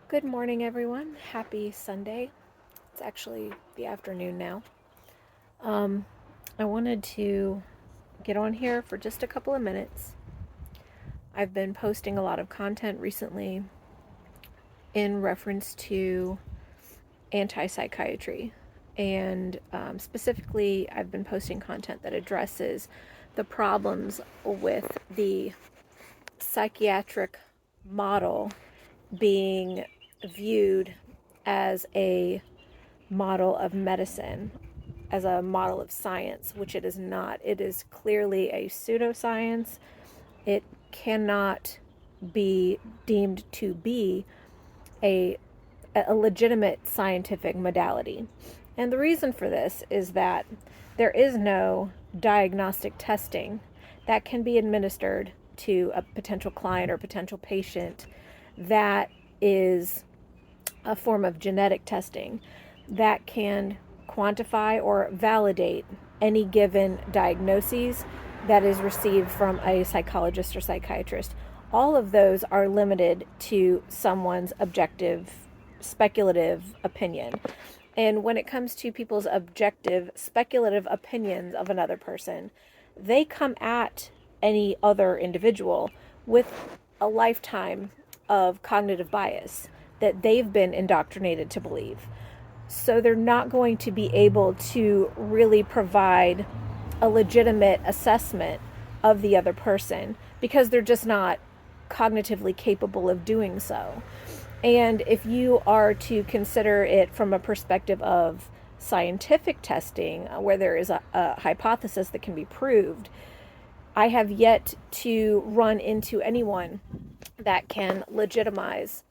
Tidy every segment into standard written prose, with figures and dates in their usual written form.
Good morning, everyone. Happy Sunday. It's actually the afternoon now. Um, I wanted to get on here for just a couple of minutes. I've been posting a lot of content recently in reference to anti-psychiatry. And specifically, I've been posting content that addresses the problems with the psychiatric model being viewed as a model of medicine, as a model of science, which it is not. It is clearly a pseudoscience. It cannot be deemed to be a, a legitimate scientific modality. And the reason for this is that there is no diagnostic testing that can be administered to a potential client or potential patient that is a form of genetic testing that can quantify or validate any given diagnoses that is received from a psychologist or psychiatrist. All of those are limited to someone's objective, speculative opinion. And when it comes to people's objective, speculative opinions of another person, they come at any other individual with a lifetime of cognitive bias that they've been indoctrinated to believe. So they're not going to be able to really provide a legitimate assessment of the other person because they're just not cognitively capable of doing so. And if you are to consider it from a perspective of scientific testing, where there is a hypothesis that can be proved, I have yet to run into anyone that can legitimize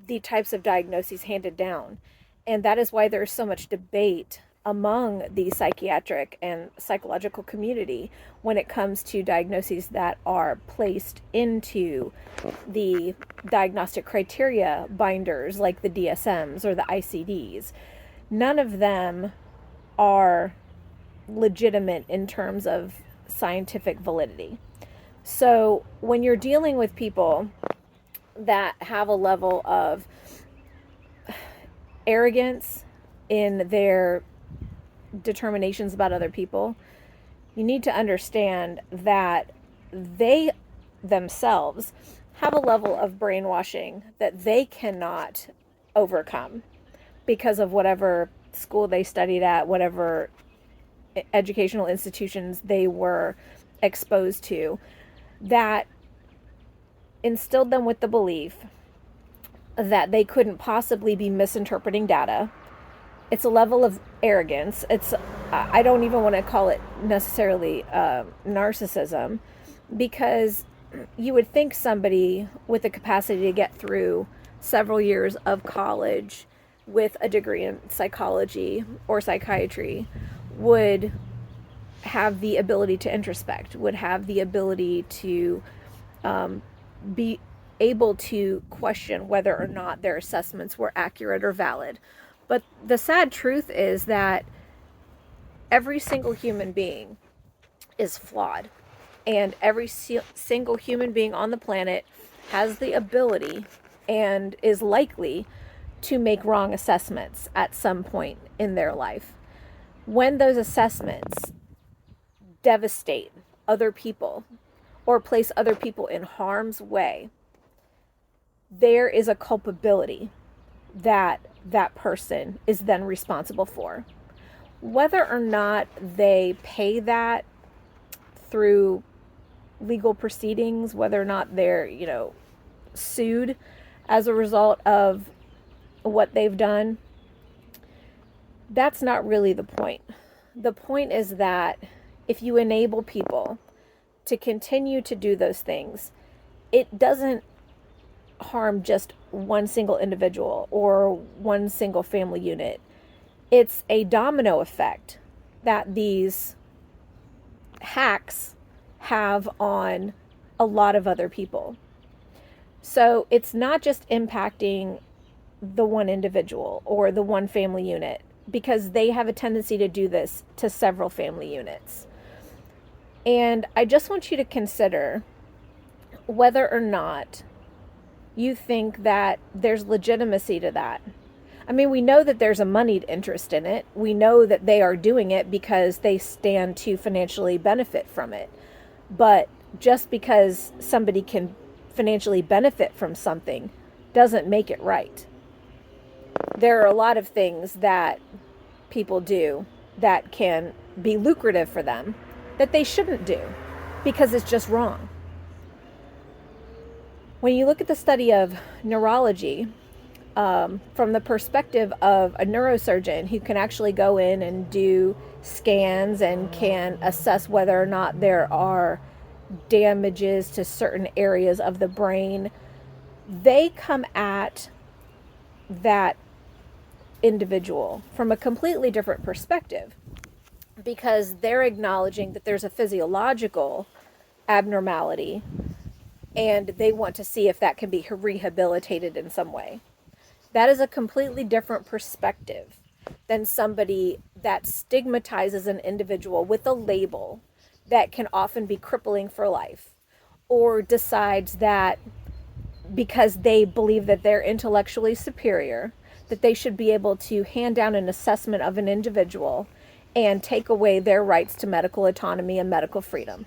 the types of diagnoses handed down. And that is why there's so much debate among the psychiatric and psychological community when it comes to diagnoses that are placed into the diagnostic criteria binders like the DSMs or the ICDs. None of them are legitimate in terms of scientific validity. So when you're dealing with people that have a level of arrogance in their determinations about other people, you need to understand that they themselves have a level of brainwashing that they cannot overcome because of whatever school they studied at, whatever educational institutions they were exposed to, that instilled them with the belief that they couldn't possibly be misinterpreting data. It's a level of arrogance. I don't even want to call it necessarily narcissism, because you would think somebody with the capacity to get through several years of college with a degree in psychology or psychiatry would have the ability to introspect, would have the ability to be able to question whether or not their assessments were accurate or valid. But the sad truth is that every single human being is flawed, and every single human being on the planet has the ability and is likely to make wrong assessments at some point in their life. When those assessments devastate other people or place other people in harm's way, there is a culpability that that person is then responsible for. Whether or not they pay that through legal proceedings, whether or not they're, sued as a result of what they've done, that's not really the point. The point is that if you enable people to continue to do those things, it doesn't harm just one single individual or one single family unit. It's a domino effect that these hacks have on a lot of other people. So it's not just impacting the one individual or the one family unit, because they have a tendency to do this to several family units. And I just want you to consider whether or not you think that there's legitimacy to that. I mean, we know that there's a moneyed interest in it. We know that they are doing it because they stand to financially benefit from it. But just because somebody can financially benefit from something doesn't make it right. There are a lot of things that people do that can be lucrative for them that they shouldn't do because it's just wrong. When you look at the study of neurology, from the perspective of a neurosurgeon who can actually go in and do scans and can assess whether or not there are damages to certain areas of the brain, they come at that individual from a completely different perspective because they're acknowledging that there's a physiological abnormality and they want to see if that can be rehabilitated in some way. That is a completely different perspective than somebody that stigmatizes an individual with a label that can often be crippling for life, or decides that because they believe that they're intellectually superior, that they should be able to hand down an assessment of an individual and take away their rights to medical autonomy and medical freedom.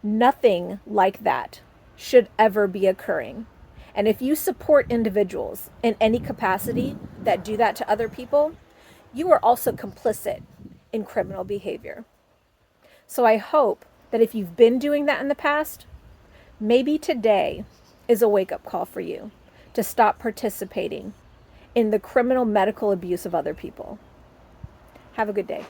Nothing like that should ever be occurring. And if you support individuals in any capacity that do that to other people, you are also complicit in criminal behavior. So I hope that if you've been doing that in the past, maybe today is a wake-up call for you to stop participating in the criminal medical abuse of other people. Have a good day.